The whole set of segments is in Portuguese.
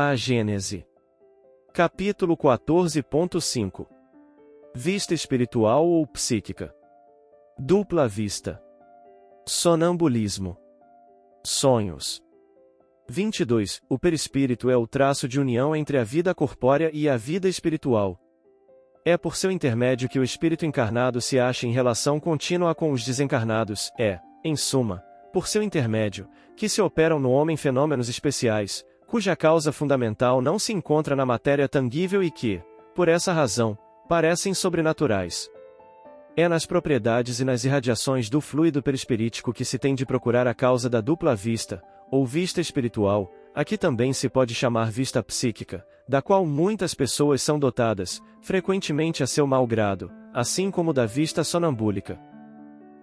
A Gênese. Capítulo 14.5. Vista espiritual ou psíquica. Dupla vista. Sonambulismo. Sonhos. 22. O perispírito é o traço de união entre a vida corpórea e a vida espiritual. É por seu intermédio que o espírito encarnado se acha em relação contínua com os desencarnados, em suma, por seu intermédio, que se operam no homem fenômenos especiais, cuja causa fundamental não se encontra na matéria tangível e que, por essa razão, parecem sobrenaturais. É nas propriedades e nas irradiações do fluido perispirítico que se tem de procurar a causa da dupla vista, ou vista espiritual, aqui também se pode chamar vista psíquica, da qual muitas pessoas são dotadas, frequentemente a seu mau grado, assim como da vista sonambúlica.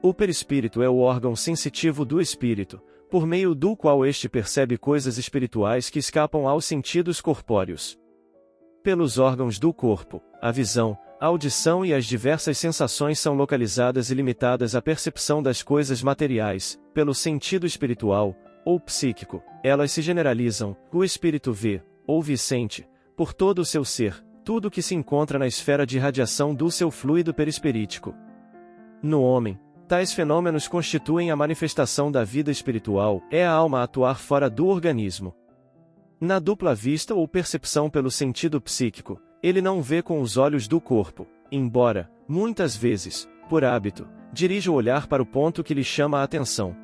O perispírito é o órgão sensitivo do espírito, por meio do qual este percebe coisas espirituais que escapam aos sentidos corpóreos. Pelos órgãos do corpo, a visão, a audição e as diversas sensações são localizadas e limitadas à percepção das coisas materiais. Pelo sentido espiritual, ou psíquico, elas se generalizam, o espírito vê, ouve e sente, por todo o seu ser, tudo que se encontra na esfera de irradiação do seu fluido perispirítico. No homem, tais fenômenos constituem a manifestação da vida espiritual, é a alma a atuar fora do organismo. Na dupla vista ou percepção pelo sentido psíquico, ele não vê com os olhos do corpo, embora, muitas vezes, por hábito, dirija o olhar para o ponto que lhe chama a atenção.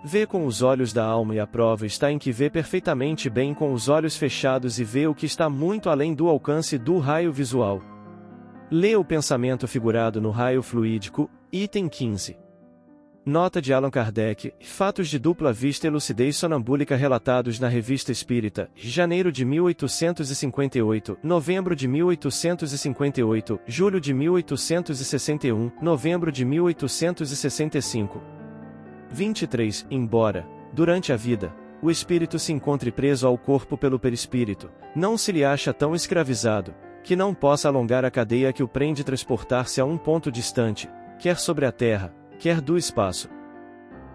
Vê com os olhos da alma e a prova está em que vê perfeitamente bem com os olhos fechados e vê o que está muito além do alcance do raio visual. Lê o pensamento figurado no raio fluídico, item 15. Nota de Allan Kardec, fatos de dupla vista e lucidez sonambúlica relatados na Revista Espírita, janeiro de 1858, novembro de 1858, julho de 1861, novembro de 1865. 23. Embora, durante a vida, o espírito se encontre preso ao corpo pelo perispírito, não se lhe acha tão escravizado, que não possa alongar a cadeia que o prende transportar-se a um ponto distante, quer sobre a terra, quer do espaço.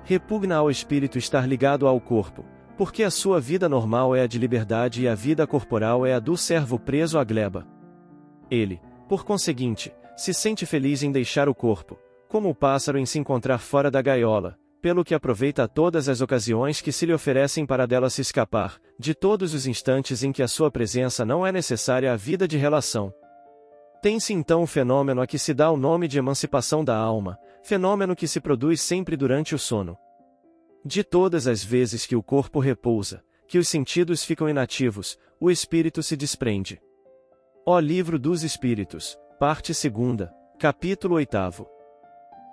Repugna ao espírito estar ligado ao corpo, porque a sua vida normal é a de liberdade e a vida corporal é a do servo preso à gleba. Ele, por conseguinte, se sente feliz em deixar o corpo, como o pássaro em se encontrar fora da gaiola, pelo que aproveita todas as ocasiões que se lhe oferecem para dela se escapar, de todos os instantes em que a sua presença não é necessária à vida de relação. Tem-se então o fenômeno a que se dá o nome de emancipação da alma, fenômeno que se produz sempre durante o sono. De todas as vezes que o corpo repousa, que os sentidos ficam inativos, o espírito se desprende. Ó Livro dos Espíritos, parte 2, capítulo 8.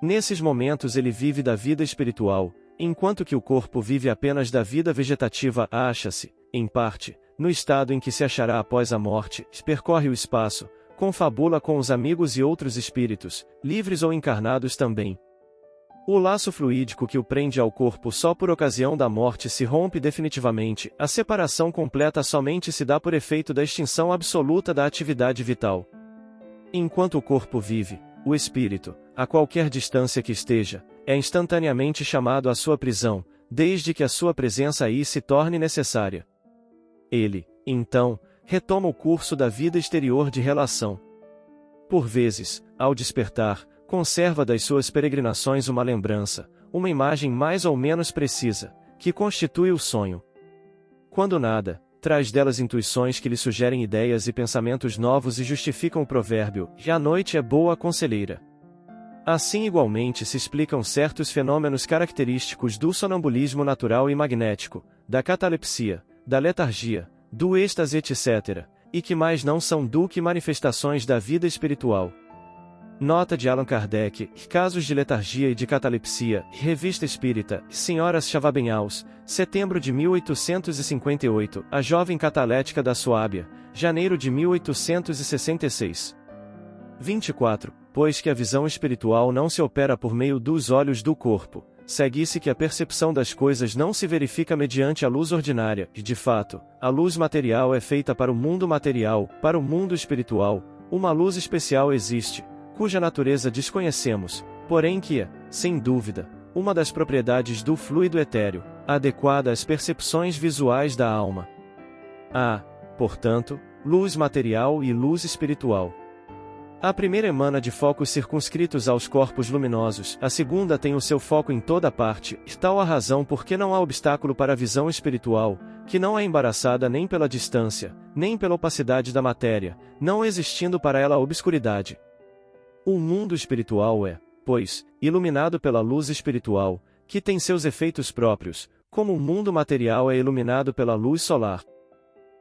Nesses momentos ele vive da vida espiritual, enquanto que o corpo vive apenas da vida vegetativa. Acha-se, em parte, no estado em que se achará após a morte, percorre o espaço, confabula com os amigos e outros espíritos, livres ou encarnados também. O laço fluídico que o prende ao corpo só por ocasião da morte se rompe definitivamente, a separação completa somente se dá por efeito da extinção absoluta da atividade vital. Enquanto o corpo vive, o espírito, a qualquer distância que esteja, é instantaneamente chamado à sua prisão, desde que a sua presença aí se torne necessária. Ele, então, retoma o curso da vida exterior de relação. Por vezes, ao despertar, conserva das suas peregrinações uma lembrança, uma imagem mais ou menos precisa, que constitui o sonho. Quando nada, traz delas intuições que lhe sugerem ideias e pensamentos novos e justificam o provérbio, e a noite é boa conselheira. Assim igualmente se explicam certos fenômenos característicos do sonambulismo natural e magnético, da catalepsia, da letargia, do êxtase etc., e que mais não são do que manifestações da vida espiritual. Nota de Allan Kardec, casos de letargia e de catalepsia, Revista Espírita, Senhoras Chavabenhaus, setembro de 1858, A Jovem Catalética da Suábia, janeiro de 1866. 24. Pois que a visão espiritual não se opera por meio dos olhos do corpo, segue-se que a percepção das coisas não se verifica mediante a luz ordinária, e de fato, a luz material é feita para o mundo material, para o mundo espiritual, uma luz especial existe, cuja natureza desconhecemos, porém que é, sem dúvida, uma das propriedades do fluido etéreo, adequada às percepções visuais da alma. Há, portanto, luz material e luz espiritual. A primeira emana de focos circunscritos aos corpos luminosos, a segunda tem o seu foco em toda parte, e tal a razão porque não há obstáculo para a visão espiritual, que não é embaraçada nem pela distância, nem pela opacidade da matéria, não existindo para ela a obscuridade. O mundo espiritual é, pois, iluminado pela luz espiritual, que tem seus efeitos próprios, como o mundo material é iluminado pela luz solar.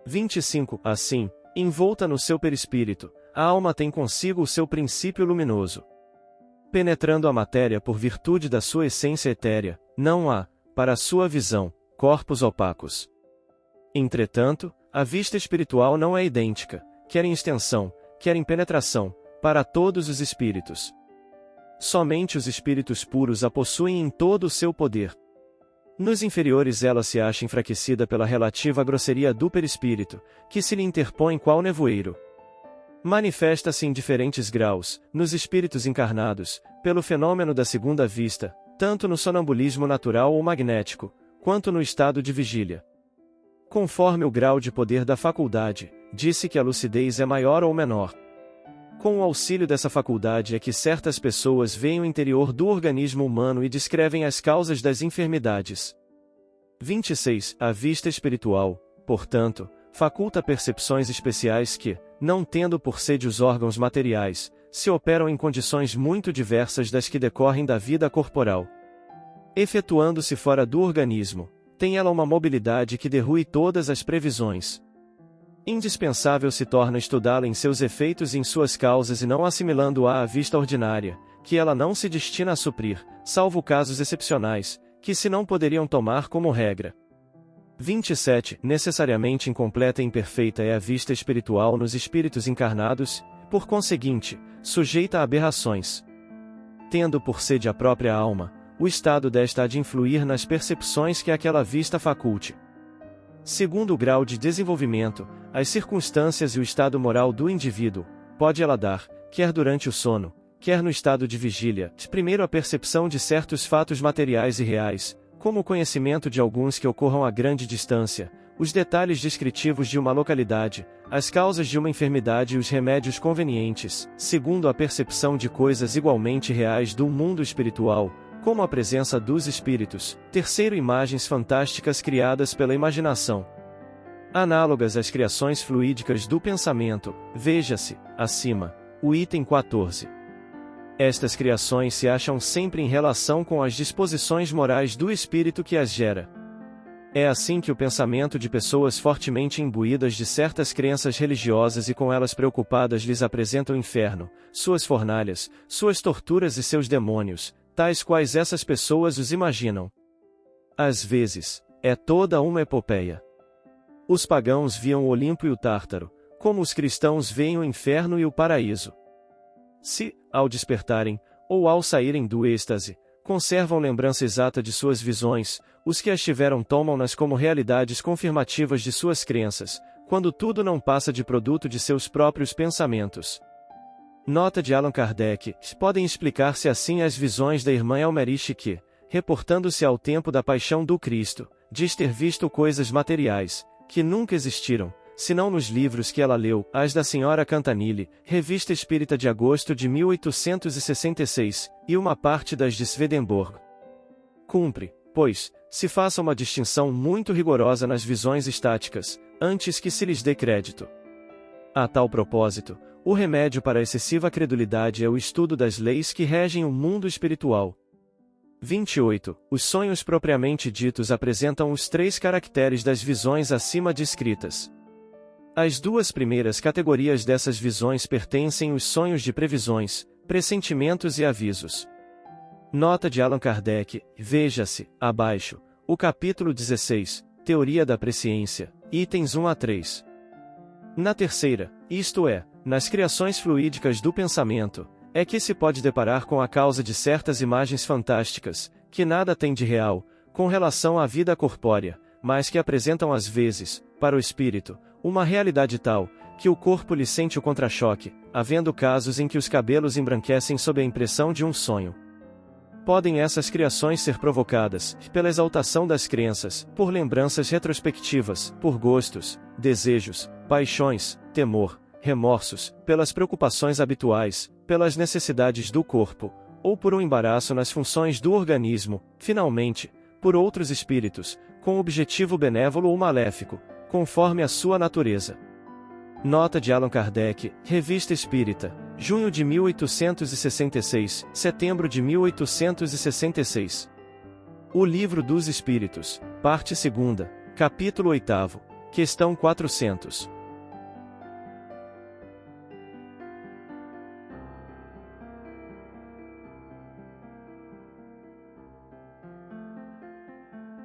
25. Assim, envolta no seu perispírito, a alma tem consigo o seu princípio luminoso. Penetrando a matéria por virtude da sua essência etérea, não há, para a sua visão, corpos opacos. Entretanto, a vista espiritual não é idêntica, quer em extensão, quer em penetração, para todos os espíritos. Somente os espíritos puros a possuem em todo o seu poder. Nos inferiores ela se acha enfraquecida pela relativa grosseria do perispírito, que se lhe interpõe qual nevoeiro. Manifesta-se em diferentes graus, nos espíritos encarnados, pelo fenômeno da segunda vista, tanto no sonambulismo natural ou magnético, quanto no estado de vigília. Conforme o grau de poder da faculdade, disse que a lucidez é maior ou menor. Com o auxílio dessa faculdade é que certas pessoas veem o interior do organismo humano e descrevem as causas das enfermidades. 26. A vista espiritual, portanto, faculta percepções especiais que, não tendo por sede os órgãos materiais, se operam em condições muito diversas das que decorrem da vida corporal. Efetuando-se fora do organismo, tem ela uma mobilidade que derrui todas as previsões. Indispensável se torna estudá-la em seus efeitos e em suas causas e não assimilando-a à vista ordinária, que ela não se destina a suprir, salvo casos excepcionais, que se não poderiam tomar como regra. 27. Necessariamente incompleta e imperfeita é a vista espiritual nos espíritos encarnados, por conseguinte, sujeita a aberrações. Tendo por sede a própria alma, o estado desta há de influir nas percepções que aquela vista faculte. Segundo o grau de desenvolvimento, as circunstâncias e o estado moral do indivíduo, pode ela dar, quer durante o sono, quer no estado de vigília, primeiro a percepção de certos fatos materiais e reais, como o conhecimento de alguns que ocorram a grande distância, os detalhes descritivos de uma localidade, as causas de uma enfermidade e os remédios convenientes, segundo a percepção de coisas igualmente reais do mundo espiritual, como a presença dos espíritos, terceiro imagens fantásticas criadas pela imaginação. Análogas às criações fluídicas do pensamento, veja-se, acima, o item 14. Estas criações se acham sempre em relação com as disposições morais do espírito que as gera. É assim que o pensamento de pessoas fortemente imbuídas de certas crenças religiosas e com elas preocupadas lhes apresenta o inferno, suas fornalhas, suas torturas e seus demônios, tais quais essas pessoas os imaginam. Às vezes, é toda uma epopeia. Os pagãos viam o Olimpo e o Tártaro, como os cristãos veem o inferno e o paraíso. Se, ao despertarem, ou ao saírem do êxtase, conservam lembrança exata de suas visões, os que as tiveram tomam-nas como realidades confirmativas de suas crenças, quando tudo não passa de produto de seus próprios pensamentos. Nota de Allan Kardec: podem explicar-se assim as visões da irmã Elmerich que, reportando-se ao tempo da paixão do Cristo, diz ter visto coisas materiais, que nunca existiram, senão nos livros que ela leu, as da Sra. Campanile, Revista Espírita de agosto de 1866, e uma parte das de Swedenborg. Cumpre, pois, se faça uma distinção muito rigorosa nas visões estáticas, antes que se lhes dê crédito. A tal propósito, o remédio para a excessiva credulidade é o estudo das leis que regem o mundo espiritual. 28. Os sonhos propriamente ditos apresentam os 3 caracteres das visões acima descritas. As 2 primeiras categorias dessas visões pertencem os sonhos de previsões, pressentimentos e avisos. Nota de Allan Kardec: veja-se, abaixo, o capítulo 16, Teoria da Presciência, itens 1 a 3. Na terceira, isto é, nas criações fluídicas do pensamento, é que se pode deparar com a causa de certas imagens fantásticas, que nada têm de real, com relação à vida corpórea, mas que apresentam às vezes, para o espírito, uma realidade tal, que o corpo lhe sente o contra-choque, havendo casos em que os cabelos embranquecem sob a impressão de um sonho. podem essas criações ser provocadas pela exaltação das crenças, por lembranças retrospectivas, por gostos, desejos, paixões, temor, remorsos, pelas preocupações habituais, pelas necessidades do corpo, ou por um embaraço nas funções do organismo, finalmente, por outros espíritos, com objetivo benévolo ou maléfico, conforme a sua natureza. Nota de Allan Kardec, Revista Espírita, junho de 1866, setembro de 1866. O Livro dos Espíritos, parte 2ª, capítulo 8º, questão 400.